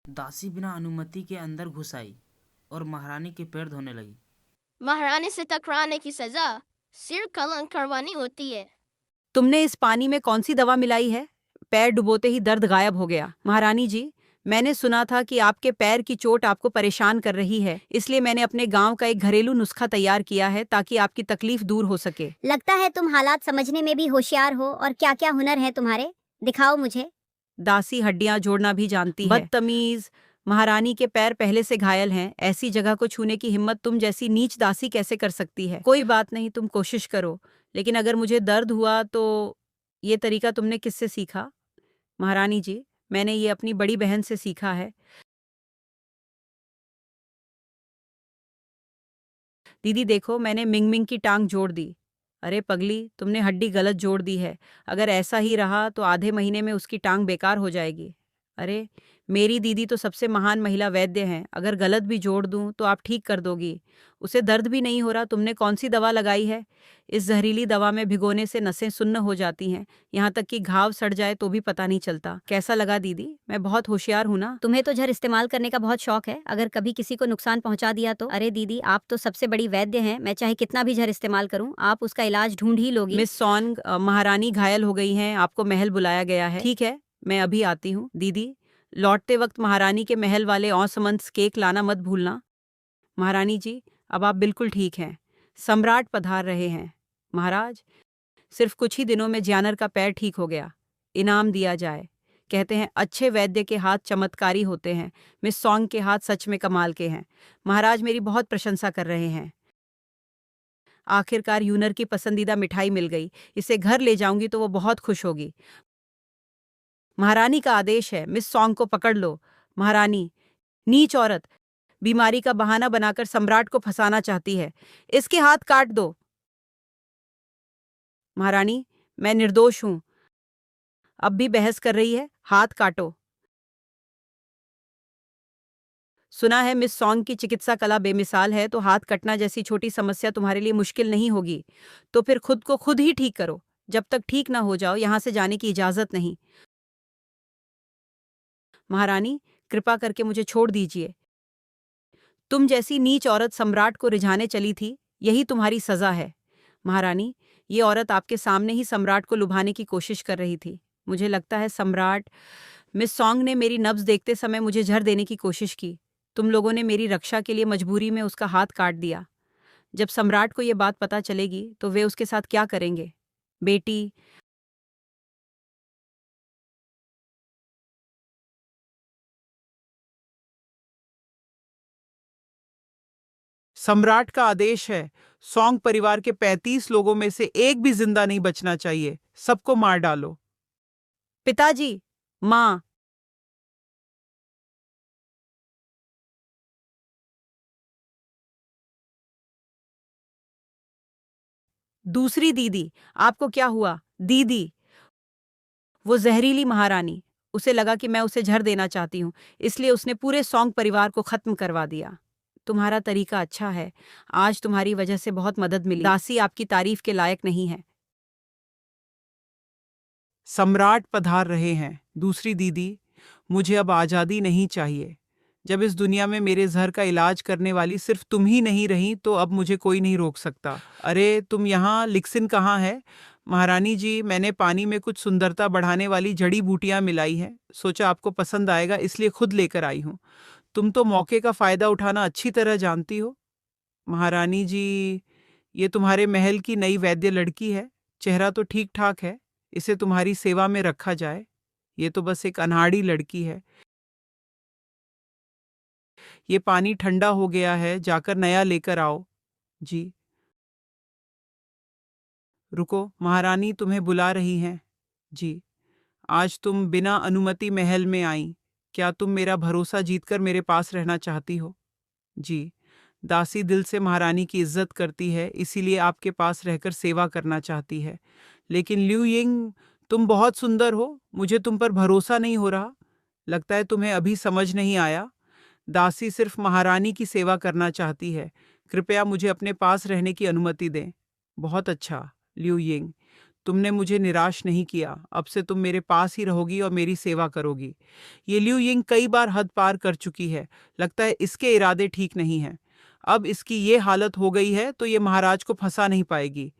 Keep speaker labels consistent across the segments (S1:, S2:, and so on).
S1: दासी बिना अनुमति के अंदर घुस आई और महारानी के पैर धोने लगी।
S2: महारानी से टकराने की सजा सिर कलंक करवानी होती है।
S3: तुमने इस पानी में कौन सी दवा मिलाई है? पैर डुबोते ही दर्द गायब हो गया। महारानी जी, मैंने सुना था कि आपके पैर की चोट आपको परेशान कर रही है, इसलिए मैंने अपने गांव का एक घरेलू नुस्खा तैयार किया है ताकि आपकी तकलीफ दूर हो सके।
S4: लगता है तुम हालात समझने में भी होशियार हो। और क्या क्या हुनर है तुम्हारे, दिखाओ मुझे।
S3: दासी हड्डियां जोड़ना भी जानती है। बदतमीज! महारानी के पैर पहले से घायल हैं, ऐसी जगह को छूने की हिम्मत तुम जैसी नीच दासी कैसे कर सकती है? कोई बात नहीं, तुम कोशिश करो, लेकिन अगर मुझे दर्द हुआ तो। ये तरीका तुमने किससे सीखा? महारानी जी, मैंने ये अपनी बड़ी बहन से सीखा है। दीदी देखो, मैंने मिंग मिंग की टांग जोड़ दी। अरे पगली, तुमने हड्डी गलत जोड़ दी है। अगर ऐसा ही रहा तो आधे महीने में उसकी टांग बेकार हो जाएगी। अरे, मेरी दीदी तो सबसे महान महिला वैद्य हैं, अगर गलत भी जोड़ दूं तो आप ठीक कर दोगी। उसे दर्द भी नहीं हो रहा, तुमने कौन सी दवा लगाई है? इस जहरीली दवा में भिगोने से नसें सुन्न हो जाती हैं, यहाँ तक कि घाव सड़ जाए तो भी पता नहीं चलता। कैसा लगा दीदी? मैं बहुत होशियार हूँ ना?
S4: तुम्हें तो जहर इस्तेमाल करने का बहुत शौक है, अगर कभी किसी को नुकसान पहुंचा दिया तो? अरे दीदी, आप तो सबसे बड़ी वैद्य हैं, मैं चाहे कितना भी जहर इस्तेमाल करूं, आप उसका इलाज ढूंढ ही लोगी।
S3: मिस सॉन्ग, महारानी घायल हो गई हैं, आपको महल बुलाया गया है। ठीक है, मैं अभी आती हूँ। दीदी, लौटते वक्त महारानी के महल वाले औसमंस केक लाना मत भूलना। महारानी जी, अब आप बिल्कुल ठीक हैं। सम्राट पधार रहे हैं। महाराज, सिर्फ कुछ ही दिनों में ज्यानर का पैर ठीक हो गया। इनाम दिया जाए। कहते हैं अच्छे वैद्य के हाथ चमत्कारी होते हैं। मिस सॉन्ग के हाथ सच में कमाल के हैं। महाराज मेरी बहुत प्रशंसा कर रहे हैं। आखिरकार यूनर की पसंदीदा मिठाई मिल गई, इसे घर ले जाऊंगी तो वो बहुत खुश होगी। महारानी का आदेश है, मिस सॉन्ग को पकड़ लो। महारानी, नीच औरत, बीमारी का बहाना बनाकर सम्राट को फंसाना चाहती है, इसके हाथ काट दो। महारानी, मैं निर्दोष हूं, अब भी बहस कर रही है, हाथ काटो। सुना है मिस सॉन्ग की चिकित्सा कला बेमिसाल है, तो हाथ कटना जैसी छोटी समस्या तुम्हारे लिए मुश्किल नहीं होगी। तो फिर खुद को खुद ही ठीक करो। जब तक ठीक ना हो जाओ, यहां से जाने की इजाजत नहीं। महारानी, कृपा करके मुझे छोड़ दीजिए। तुम जैसी नीच औरत सम्राट को रिझाने चली थी, यही तुम्हारी सजा है। महारानी, ये औरत आपके सामने ही सम्राट को लुभाने की कोशिश कर रही थी। मुझे लगता है सम्राट। मिस सॉन्ग ने मेरी नब्ज देखते समय मुझे जहर देने की कोशिश की। तुम लोगों ने मेरी रक्षा के लिए मजबूरी में उसका हाथ काट दिया। जब सम्राट को ये बात पता चलेगी तो वे उसके साथ क्या करेंगे? बेटी,
S5: सम्राट का आदेश है, सॉन्ग परिवार के 35 लोगों में से एक भी जिंदा नहीं बचना चाहिए, सबको मार डालो।
S3: पिताजी, माँ। दूसरी दीदी, आपको क्या हुआ? दीदी, वो जहरीली महारानी, उसे लगा कि मैं उसे जहर देना चाहती हूँ, इसलिए उसने पूरे सॉन्ग परिवार को खत्म करवा दिया। तुम्हारा तरीका अच्छा है, आज तुम्हारी वजह से बहुत मदद मिली। दासी आपकी तारीफ के लायक नहीं है।
S5: सम्राट पधार रहे हैं। दूसरी दीदी, मुझे अब आजादी नहीं चाहिए। जब इस दुनिया में मेरे जहर का इलाज करने वाली सिर्फ तुम ही नहीं रही तो अब मुझे कोई नहीं रोक सकता। अरे तुम यहाँ, लिक्सिन कहाँ है? महारानी जी, मैंने पानी में कुछ सुंदरता बढ़ाने वाली जड़ी बूटियां मिलाई हैं, सोचा आपको पसंद आएगा इसलिए खुद लेकर आई हूँ। तुम तो मौके का फायदा उठाना अच्छी तरह जानती हो। महारानी जी, ये तुम्हारे महल की नई वैद्य लड़की है, चेहरा तो ठीक ठाक है, इसे तुम्हारी सेवा में रखा जाए। ये तो बस एक अनहाड़ी लड़की है। ये पानी ठंडा हो गया है, जाकर नया लेकर आओ। जी। रुको, महारानी तुम्हें बुला रही हैं। जी। आज तुम बिना अनुमति महल में आई, क्या तुम मेरा भरोसा जीतकर मेरे पास रहना चाहती हो? जी। दासी दिल से महारानी की इज्जत करती है, इसीलिए आपके पास रहकर सेवा करना चाहती है। लेकिन ल्यू यिंग, तुम बहुत सुंदर हो, मुझे तुम पर भरोसा नहीं हो रहा। लगता है तुम्हें अभी समझ नहीं आया। दासी सिर्फ महारानी की सेवा करना चाहती है, कृपया मुझे अपने पास रहने की अनुमति दें। बहुत अच्छा ल्यू यिंग, तुमने मुझे निराश नहीं किया। अब से तुम मेरे पास ही रहोगी और मेरी सेवा करोगी। ये लिu यिंग कई बार हद पार कर चुकी है। लगता है इसके इरादे ठीक नहीं हैं। अब इसकी ये हालत हो गई है तो ये महाराज को फंसा नहीं पाएगी।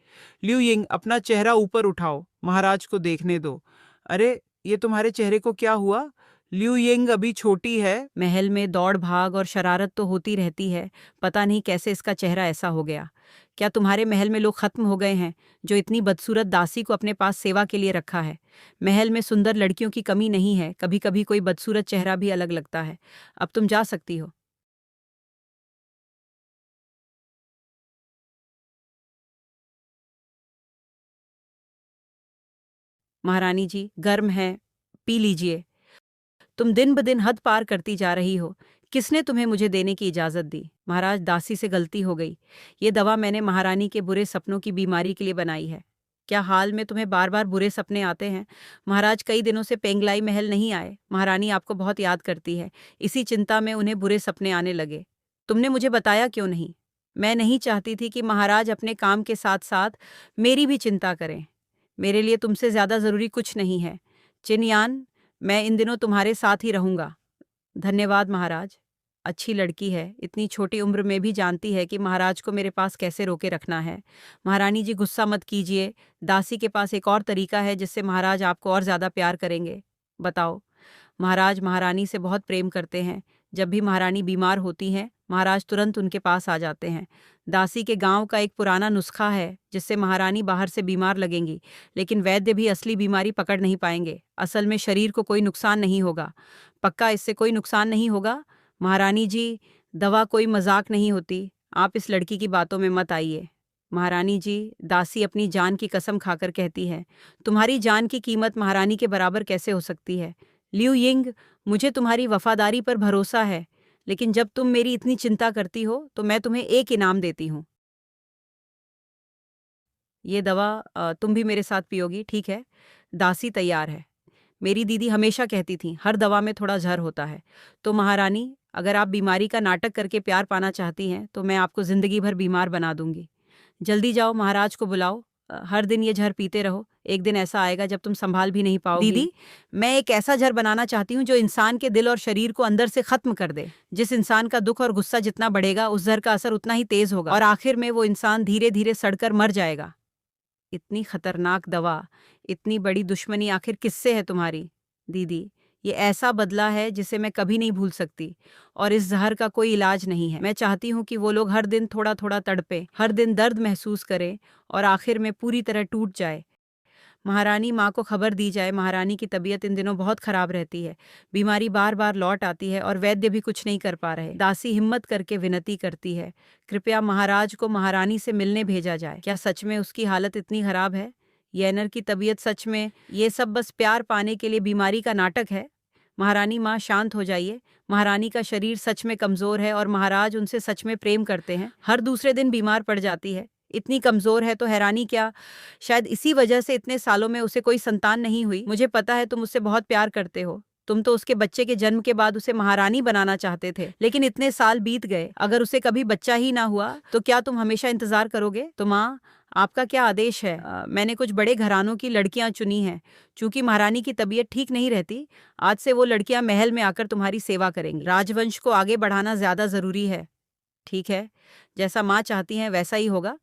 S5: लिu यिंग, अपना चेहरा ऊपर उठाओ, महाराज को देखने दो। अरे, ये तुम्हारे चेहरे को क्या हुआ? लिu यिंग अभी छोटी है।
S3: महल में दौड़ भाग और शरारत तो होती रहती है, पता नहीं कैसे इसका चेहरा ऐसा हो गया। क्या तुम्हारे महल में लोग खत्म हो गए हैं जो इतनी बदसूरत दासी को अपने पास सेवा के लिए रखा है? महल में सुंदर लड़कियों की कमी नहीं है, कभी कभी कोई बदसूरत चेहरा भी अलग लगता है। अब तुम जा सकती हो। महारानी जी, गर्म है, पी लीजिए। तुम दिन ब दिन हद पार करती जा रही हो। किसने तुम्हें मुझे देने की इजाजत दी? महाराज, दासी से गलती हो गई। ये दवा मैंने महारानी के बुरे सपनों की बीमारी के लिए बनाई है। क्या हाल में तुम्हें बार बार बुरे सपने आते हैं? महाराज कई दिनों से पेंगलाई महल नहीं आए। महारानी आपको बहुत याद करती है। इसी चिंता में उन्हें बुरे सपने आने लगे। तुमने मुझे बताया क्यों नहीं? मैं नहीं चाहती थी कि महाराज अपने काम के साथ साथ मेरी भी चिंता करें। मेरे लिए तुमसे ज्यादा जरूरी कुछ नहीं है। चिनयान, मैं इन दिनों तुम्हारे साथ ही रहूंगा। धन्यवाद महाराज। अच्छी लड़की है, इतनी छोटी उम्र में भी जानती है कि महाराज को मेरे पास कैसे रोके रखना है। महारानी जी, गुस्सा मत कीजिए। दासी के पास एक और तरीका है जिससे महाराज आपको और ज्यादा प्यार करेंगे। बताओ। महाराज महारानी से बहुत प्रेम करते हैं। जब भी महारानी बीमार होती हैं, महाराज तुरंत उनके पास आ जाते हैं। दासी के गांव का एक पुराना नुस्खा है जिससे महारानी बाहर से बीमार लगेंगी, लेकिन वैद्य भी असली बीमारी पकड़ नहीं पाएंगे। असल में शरीर को कोई नुकसान नहीं होगा। पक्का इससे कोई नुकसान नहीं होगा? महारानी जी, दवा कोई मजाक नहीं होती। आप इस लड़की की बातों में मत आइए। महारानी जी, दासी अपनी जान की कसम खाकर कहती है। तुम्हारी जान की कीमत महारानी के बराबर कैसे हो सकती है? लिu यिंग, मुझे तुम्हारी वफादारी पर भरोसा है, लेकिन जब तुम मेरी इतनी चिंता करती हो तो मैं तुम्हें एक इनाम देती हूँ। ये दवा तुम भी मेरे साथ पियोगी, ठीक है? दासी तैयार है। मेरी दीदी हमेशा कहती थी हर दवा में थोड़ा जहर होता है। तो महारानी, अगर आप बीमारी का नाटक करके प्यार पाना चाहती हैं तो मैं आपको जिंदगी भर बीमार बना दूंगी। जल्दी जाओ, महाराज को बुलाओ। हर दिन ये जहर पीते रहो। एक दिन ऐसा आएगा जब तुम संभाल भी नहीं पाओगी। दीदी, मैं एक ऐसा जहर बनाना चाहती हूँ जो इंसान के दिल और शरीर को अंदर से खत्म कर दे। जिस इंसान का दुख और गुस्सा जितना बढ़ेगा, उस जहर का असर उतना ही तेज होगा और आखिर में वो इंसान धीरे धीरे सड़कर मर जाएगा। इतनी खतरनाक दवा, इतनी बड़ी दुश्मनी आखिर किससे है तुम्हारी? दीदी, ये ऐसा बदला है जिसे मैं कभी नहीं भूल सकती, और इस जहर का कोई इलाज नहीं है। मैं चाहती हूँ कि वो लोग हर दिन थोड़ा थोड़ा तड़पे, हर दिन दर्द महसूस करें और आखिर में पूरी तरह टूट जाए। महारानी, माँ को खबर दी जाए। महारानी की तबीयत इन दिनों बहुत खराब रहती है। बीमारी बार बार लौट आती है और वैद्य भी कुछ नहीं कर पा रहे। दासी हिम्मत करके विनती करती है, कृपया महाराज को महारानी से मिलने भेजा जाए। क्या सच में उसकी हालत इतनी खराब है? येनर की तबीयत सच में ये सब बस प्यार पाने के लिए बीमारी का नाटक है? महारानी माँ, शांत हो जाइए। महारानी का शरीर सच में कमजोर है और महाराज उनसे सच में प्रेम करते हैं। हर दूसरे दिन बीमार पड़ जाती है। इतनी कमजोर है तो हैरानी क्या, शायद इसी वजह से इतने सालों में उसे कोई संतान नहीं हुई। मुझे पता है तुम उससे बहुत प्यार करते हो। तुम तो उसके बच्चे के जन्म के बाद उसे महारानी बनाना चाहते थे, लेकिन इतने साल बीत गए। अगर उसे कभी बच्चा ही ना हुआ तो क्या तुम हमेशा इंतजार करोगे? तो माँ, आपका क्या आदेश है? मैंने कुछ बड़े घरानों की लड़कियां चुनी हैं। चूंकि महारानी की तबीयत ठीक नहीं रहती, आज से वो लड़कियां महल में आकर तुम्हारी सेवा करेंगी। राजवंश को आगे बढ़ाना ज्यादा जरूरी है। ठीक है, जैसा माँ चाहती हैं वैसा ही होगा।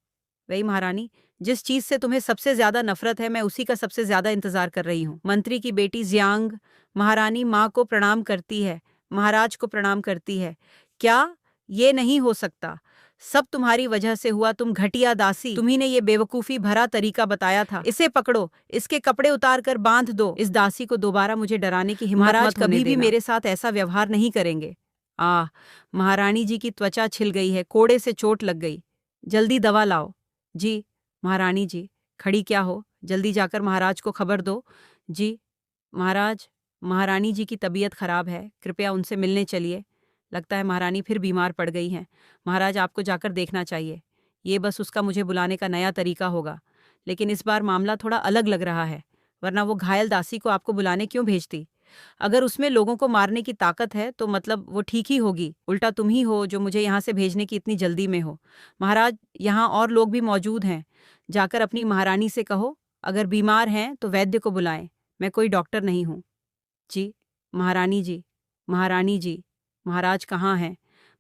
S3: वही महारानी, जिस चीज से तुम्हें सबसे ज्यादा नफरत है, मैं उसी का सबसे ज्यादा इंतजार कर रही हूँ। मंत्री की बेटी जियांग। महारानी माँ को प्रणाम करती है, महाराज को प्रणाम करती है। क्या ये नहीं हो सकता? सब तुम्हारी वजह से हुआ। तुम घटिया दासी, तुम्ही ने ये बेवकूफी भरा तरीका बताया था। इसे पकड़ो, इसके कपड़े उतार कर बांध दो। इस दासी को दोबारा मुझे डराने की हिम्मत मत होने देना। कभी भी मेरे साथ ऐसा व्यवहार नहीं करेंगे। महारानी जी की त्वचा छिल गई है, कोड़े से चोट लग गई। जल्दी दवा लाओ। जी महारानी जी। खड़ी क्या हो, जल्दी जाकर महाराज को खबर दो। जी महाराज, महारानी जी की तबीयत खराब है, कृपया उनसे मिलने चलिए। लगता है महारानी फिर बीमार पड़ गई हैं। महाराज, आपको जाकर देखना चाहिए। ये बस उसका मुझे बुलाने का नया तरीका होगा, लेकिन इस बार मामला थोड़ा अलग लग रहा है, वरना वो घायल दासी को आपको बुलाने क्यों भेजती? अगर उसमें लोगों को मारने की ताकत है तो मतलब वो ठीक ही होगी। उल्टा तुम ही हो जो मुझे यहाँ से भेजने की इतनी जल्दी में हो। महाराज, यहाँ और लोग भी मौजूद हैं, जाकर अपनी महारानी से कहो अगर बीमार हैं तो वैद्य को बुलाएं, मैं कोई डॉक्टर नहीं हूँ। जी, महारानी जी, महारानी जी, महाराज कहाँ हैं?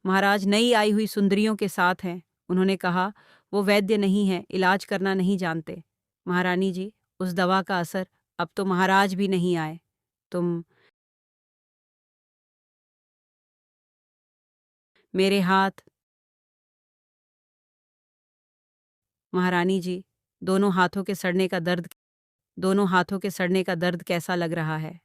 S3: महाराज नई आई हुई सुंदरियों के साथ हैं। उन्होंने कहा वो वैद्य नहीं है, इलाज करना नहीं जानते। महारानी जी, उस दवा का असर, अब तो महाराज भी नहीं आए। तुम मेरे हाथ। महारानी जी, दोनों हाथों के सड़ने का दर्द कैसा लग रहा है?